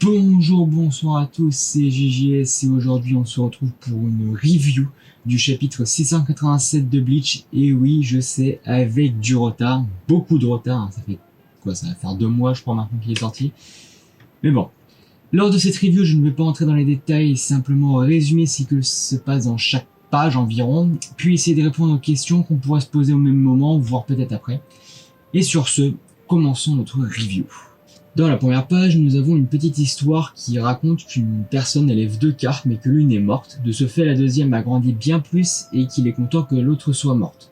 Bonjour, bonsoir à tous, c'est JJS et aujourd'hui on se retrouve pour une review du chapitre 687 de Bleach. Et oui, je sais, avec du retard, beaucoup de retard, hein, ça fait quoi, ça va faire 2 mois je crois maintenant qu'il est sorti. Mais bon, lors de cette review je ne vais pas entrer dans les détails, simplement résumer ce que se passe dans chaque page environ, puis essayer de répondre aux questions qu'on pourrait se poser au même moment, voire peut-être après. Et sur ce, commençons notre review. Dans la première page, nous avons une petite histoire qui raconte qu'une personne élève 2 cartes mais que l'une est morte. De ce fait, la deuxième a grandi bien plus et qu'il est content que l'autre soit morte.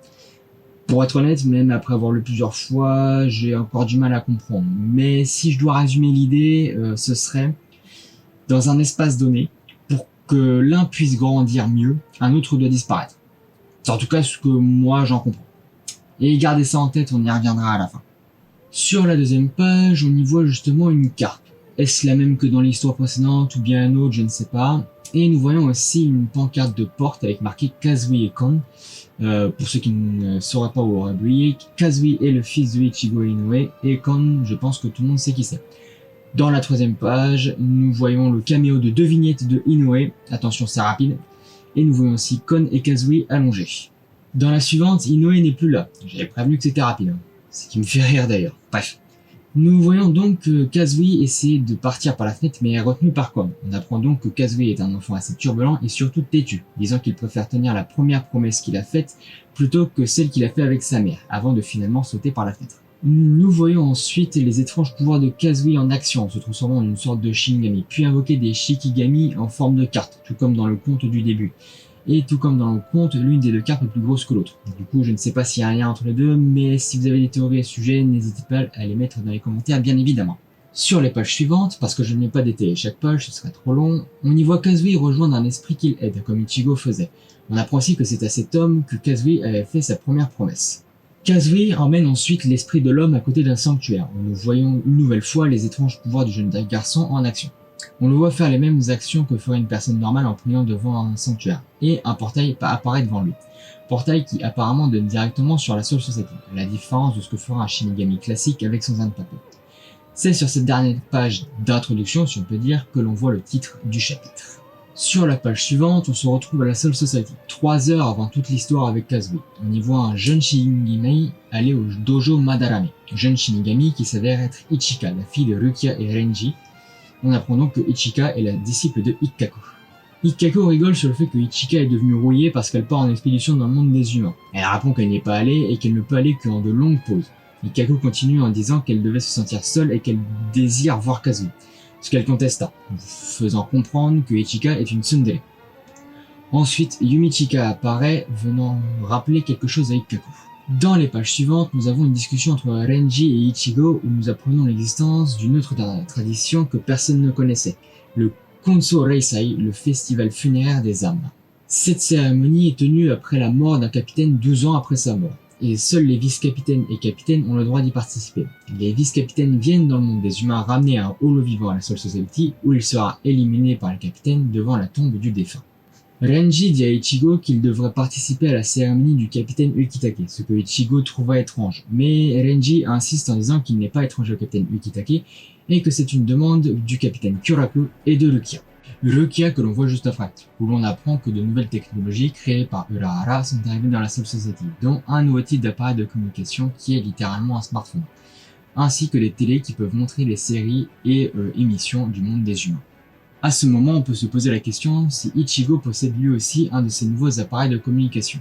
Pour être honnête, même après avoir lu plusieurs fois, j'ai encore du mal à comprendre. Mais si je dois résumer l'idée, ce serait dans un espace donné, pour que l'un puisse grandir mieux, un autre doit disparaître. C'est en tout cas ce que moi j'en comprends. Et gardez ça en tête, on y reviendra à la fin. Sur la deuxième page, on y voit justement une carte. Est-ce la même que dans l'histoire précédente ou bien une autre, je ne sais pas. Et nous voyons aussi une pancarte de porte avec marqué Kazui et Kon. Pour ceux qui ne sauraient pas où auraient oublié, Kazui est le fils de Ichigo Inoue et Kon, je pense que tout le monde sait qui c'est. Dans la troisième page, nous voyons le caméo de 2 vignettes de Inoue. Attention, c'est rapide. Et nous voyons aussi Kon et Kazui allongés. Dans la suivante, Inoue n'est plus là. J'avais prévenu que c'était rapide. Ce qui me fait rire d'ailleurs. Bref. Nous voyons donc que Kazui essaie de partir par la fenêtre mais est retenu par Kon. On apprend donc que Kazui est un enfant assez turbulent et surtout têtu, disant qu'il préfère tenir la première promesse qu'il a faite plutôt que celle qu'il a fait avec sa mère, avant de finalement sauter par la fenêtre. Nous voyons ensuite les étranges pouvoirs de Kazui en action, se transformant en une sorte de Shinigami, puis invoquer des Shikigami en forme de carte, tout comme dans le conte du début. Et tout comme dans le conte, l'une des 2 cartes est plus grosse que l'autre. Du coup, je ne sais pas s'il y a un lien entre les deux, mais si vous avez des théories à ce sujet, n'hésitez pas à les mettre dans les commentaires, bien évidemment. Sur les pages suivantes, parce que je ne vais pas détailler chaque page, ce serait trop long, on y voit Kazui rejoindre un esprit qu'il aide, comme Ichigo faisait. On apprend aussi que c'est à cet homme que Kazui avait fait sa première promesse. Kazui emmène ensuite l'esprit de l'homme à côté d'un sanctuaire, où nous voyons une nouvelle fois les étranges pouvoirs du jeune garçon en action. On le voit faire les mêmes actions que ferait une personne normale en priant devant un sanctuaire, et un portail apparaît devant lui. Portail qui apparemment donne directement sur la Soul Society, la différence de ce que fera un Shinigami classique avec son Zanpakuto. C'est sur cette dernière page d'introduction, si on peut dire, que l'on voit le titre du chapitre. Sur la page suivante, on se retrouve à la Soul Society, 3 heures avant toute l'histoire avec Kazui. On y voit un jeune Shinigami aller au dojo Madarame, jeune Shinigami qui s'avère être Ichika, la fille de Rukia et Renji. On apprend donc que Ichika est la disciple de Ikkaku. Ikkaku rigole sur le fait que Ichika est devenue rouillée parce qu'elle part en expédition dans le monde des humains. Elle répond qu'elle n'y est pas allée et qu'elle ne peut aller qu'en de longues pauses. Ikkaku continue en disant qu'elle devait se sentir seule et qu'elle désire voir Kazui, ce qu'elle contesta, faisant comprendre que Ichika est une tsundere. Ensuite, Yumichika apparaît, venant rappeler quelque chose à Ikkaku. Dans les pages suivantes, nous avons une discussion entre Renji et Ichigo où nous apprenons l'existence d'une autre tradition que personne ne connaissait, le Konso Reisai, le festival funéraire des âmes. Cette cérémonie est tenue après la mort d'un capitaine 12 ans après sa mort, et seuls les vice-capitaines et capitaines ont le droit d'y participer. Les vice-capitaines viennent dans le monde des humains ramener un holo vivant à la Soul Society où il sera éliminé par le capitaine devant la tombe du défunt. Renji dit à Ichigo qu'il devrait participer à la cérémonie du capitaine Ukitake, ce que Ichigo trouva étrange. Mais Renji insiste en disant qu'il n'est pas étranger au capitaine Ukitake et que c'est une demande du capitaine Kyoraku et de Rukia. Rukia que l'on voit juste après, où l'on apprend que de nouvelles technologies créées par Urahara sont arrivées dans la Soul Society, dont un nouveau type d'appareil de communication qui est littéralement un smartphone, ainsi que les télés qui peuvent montrer les séries et émissions du monde des humains. À ce moment, on peut se poser la question si Ichigo possède lui aussi un de ces nouveaux appareils de communication.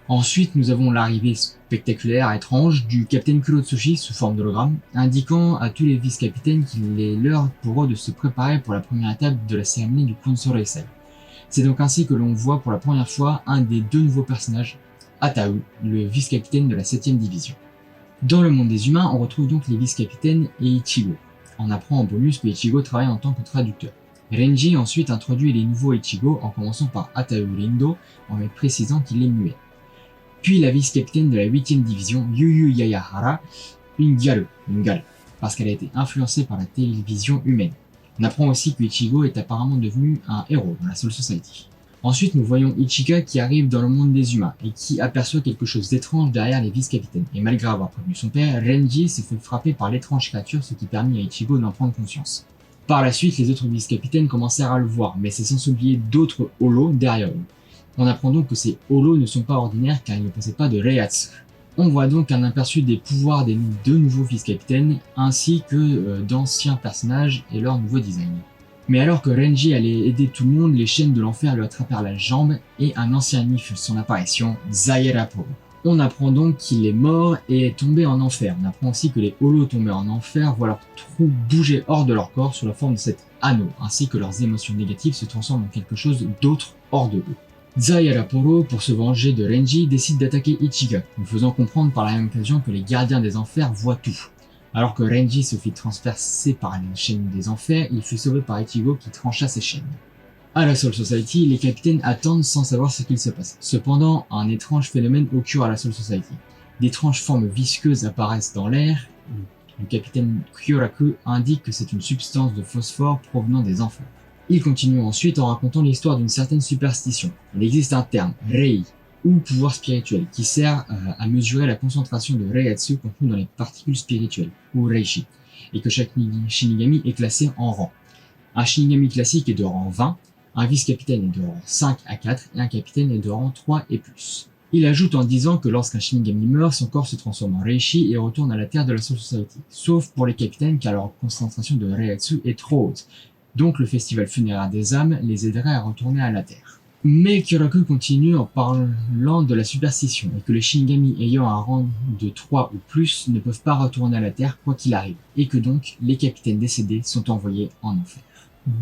Ensuite, nous avons l'arrivée spectaculaire, étrange, du capitaine Kurotsuchi sous forme d'hologramme, indiquant à tous les vice-capitaines qu'il est l'heure pour eux de se préparer pour la première étape de la cérémonie du Konso Reisai. C'est donc ainsi que l'on voit pour la première fois un des 2 nouveaux personnages, Atao, le vice-capitaine de la 7ème division. Dans le monde des humains, on retrouve donc les vice-capitaines et Ichigo. On apprend en bonus que Ichigo travaille en tant que traducteur. Renji ensuite introduit les nouveaux Ichigo en commençant par Atao Rindo en précisant qu'il est muet. Puis la vice-capitaine de la 8ème division, Yuyu Yayahara, une gale, parce qu'elle a été influencée par la télévision humaine. On apprend aussi que Ichigo est apparemment devenu un héros dans la Soul Society. Ensuite, nous voyons Ichika qui arrive dans le monde des humains et qui aperçoit quelque chose d'étrange derrière les vice-capitaines. Et malgré avoir prévenu son père, Renji s'est fait frapper par l'étrange créature, ce qui permet à Ichigo d'en prendre conscience. Par la suite, les autres vice-capitaines commencèrent à le voir, mais c'est sans oublier d'autres holos derrière eux. On apprend donc que ces holos ne sont pas ordinaires car ils ne possèdent pas de Reiatsu. On voit donc un aperçu des pouvoirs des deux nouveaux vice-capitaines, ainsi que d'anciens personnages et leur nouveau design. Mais alors que Renji allait aider tout le monde, les chaînes de l'enfer lui attrapèrent la jambe et un ancien ennemi fit son apparition, Zaire Apollo. On apprend donc qu'il est mort et est tombé en enfer. On apprend aussi que les holos tombés en enfer voient leur trou bouger hors de leur corps sous la forme de cet anneau, ainsi que leurs émotions négatives se transforment en quelque chose d'autre hors de eux. Zaire Apollo, pour se venger de Renji, décide d'attaquer Ichigo, lui faisant comprendre par la même occasion que les gardiens des enfers voient tout. Alors que Renji se fit transpercer par les chaînes des enfers, il fut sauvé par Ichigo qui trancha ses chaînes. À la Soul Society, les capitaines attendent sans savoir ce qu'il se passe. Cependant, un étrange phénomène occure à la Soul Society. D'étranges formes visqueuses apparaissent dans l'air. Le capitaine Kyoraku indique que c'est une substance de phosphore provenant des enfers. Il continue ensuite en racontant l'histoire d'une certaine superstition. Il existe un terme, Rei, ou pouvoir spirituel, qui sert à mesurer la concentration de Reiatsu contenue dans les particules spirituelles, ou Reishi, et que chaque Shinigami est classé en rang. Un Shinigami classique est de rang 20, un vice-capitaine est de rang 5 à 4, et un capitaine est de rang 3 et plus. Il ajoute en disant que lorsqu'un Shinigami meurt, son corps se transforme en Reishi et retourne à la terre de la Soul Society, sauf pour les capitaines car leur concentration de Reiatsu est trop haute. Donc le festival funéraire des âmes les aiderait à retourner à la terre. Mais Kyoraku continue en parlant de la superstition et que les Shinigami ayant un rang de 3 ou plus ne peuvent pas retourner à la Terre quoi qu'il arrive, et que donc les capitaines décédés sont envoyés en enfer.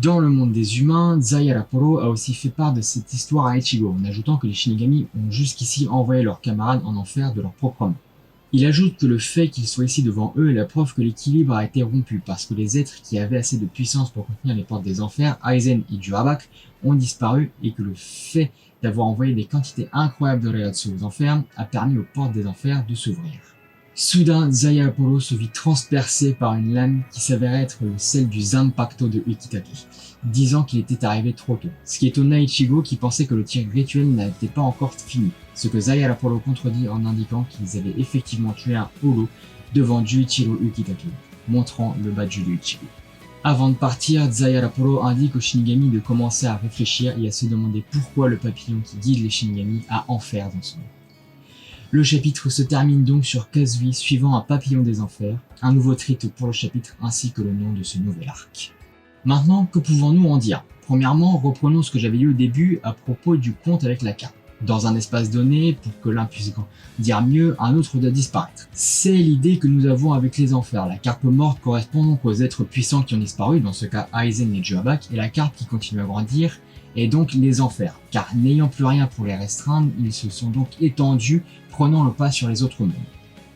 Dans le monde des humains, Zaire Apollo a aussi fait part de cette histoire à Ichigo, en ajoutant que les Shinigami ont jusqu'ici envoyé leurs camarades en enfer de leur propre main. Il ajoute que le fait qu'ils soient ici devant eux est la preuve que l'équilibre a été rompu, parce que les êtres qui avaient assez de puissance pour contenir les portes des enfers, Aizen et Durabak, ont disparu et que le fait d'avoir envoyé des quantités incroyables de Reiatsu aux enfers a permis aux portes des enfers de s'ouvrir. Soudain, Zaire Apollo se vit transpercé par une lame qui s'avérait être celle du Zanpakuto de Ukitake, disant qu'il était arrivé trop tôt, ce qui étonna Ichigo qui pensait que le tir rituel n'était pas encore fini, ce que Zaire Apollo contredit en indiquant qu'ils avaient effectivement tué un holo devant Juichiro Ukitake, montrant le badge de Ichigo. Avant de partir, Zaire Apollo indique aux Shinigami de commencer à réfléchir et à se demander pourquoi le papillon qui guide les Shinigami a enfer dans son nom. Le chapitre se termine donc sur Kazui suivant un papillon des enfers, un nouveau titre pour le chapitre ainsi que le nom de ce nouvel arc. Maintenant, que pouvons-nous en dire? Premièrement, reprenons ce que j'avais dit au début à propos du conte avec la carte. Dans un espace donné, pour que l'un puisse dire mieux, un autre doit disparaître. C'est l'idée que nous avons avec les enfers. La carte morte correspond donc aux êtres puissants qui ont disparu, dans ce cas Aizen et Jurabak, et la carte qui continue à grandir est donc les enfers, car n'ayant plus rien pour les restreindre, ils se sont donc étendus, prenant le pas sur les autres mondes.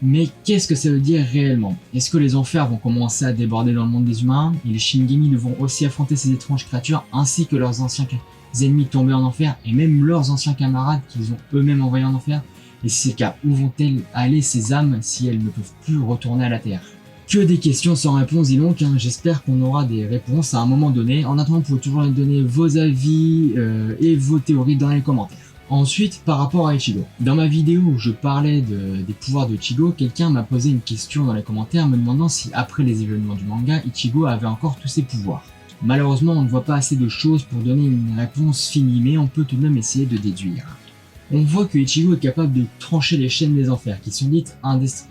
Mais qu'est-ce que ça veut dire réellement? Est-ce que les enfers vont commencer à déborder dans le monde des humains, et les Shinigami devront aussi affronter ces étranges créatures, ainsi que leurs anciens ennemis tombés en enfer, et même leurs anciens camarades qu'ils ont eux-mêmes envoyés en enfer? Et si c'est le cas, où vont-elles aller ces âmes si elles ne peuvent plus retourner à la Terre? Que des questions sans réponse, dis donc, hein. J'espère qu'on aura des réponses à un moment donné. En attendant, vous pouvez toujours donner vos avis et vos théories dans les commentaires. Ensuite, par rapport à Ichigo. Dans ma vidéo où je parlais des pouvoirs de Ichigo, quelqu'un m'a posé une question dans les commentaires me demandant si après les événements du manga, Ichigo avait encore tous ses pouvoirs. Malheureusement, on ne voit pas assez de choses pour donner une réponse finie, mais on peut tout de même essayer de déduire. On voit que Ichigo est capable de trancher les chaînes des enfers, qui sont dites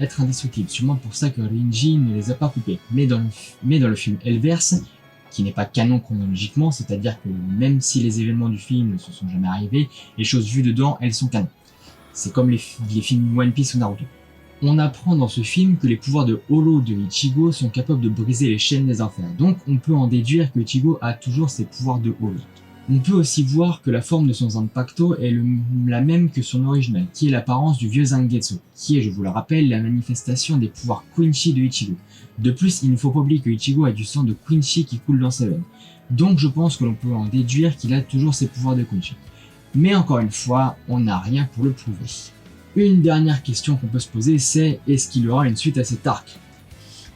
être indestructibles, sûrement pour ça que Renji ne les a pas coupées. Mais dans le film Hellverse, qui n'est pas canon chronologiquement, c'est-à-dire que même si les événements du film ne se sont jamais arrivés, les choses vues dedans, elles sont canon. C'est comme les films One Piece ou Naruto. On apprend dans ce film que les pouvoirs de holo de Ichigo sont capables de briser les chaînes des enfers, donc on peut en déduire que Ichigo a toujours ses pouvoirs de holo. On peut aussi voir que la forme de son Zanpakuto est la même que son original, qui est l'apparence du vieux Zangetsu, qui est, je vous le rappelle, la manifestation des pouvoirs Quincy de Ichigo. De plus, il ne faut pas oublier que Ichigo a du sang de Quincy qui coule dans ses veines. Donc je pense que l'on peut en déduire qu'il a toujours ses pouvoirs de Quincy. Mais encore une fois, on n'a rien pour le prouver. Une dernière question qu'on peut se poser, c'est est-ce qu'il y aura une suite à cet arc?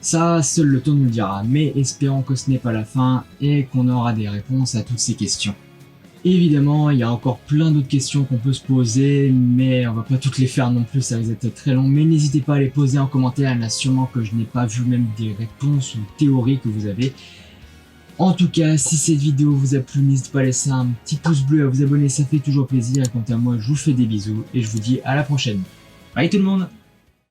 Ça, seul le temps nous le dira, mais espérons que ce n'est pas la fin et qu'on aura des réponses à toutes ces questions. Évidemment, il y a encore plein d'autres questions qu'on peut se poser, mais on va pas toutes les faire non plus, ça risque d'être très long, mais n'hésitez pas à les poser en commentaire, il y en a sûrement que je n'ai pas vu même des réponses ou théories que vous avez. En tout cas, si cette vidéo vous a plu, n'hésitez pas à laisser un petit pouce bleu, à vous abonner, ça fait toujours plaisir. Et quant à moi, je vous fais des bisous et je vous dis à la prochaine. Bye tout le monde!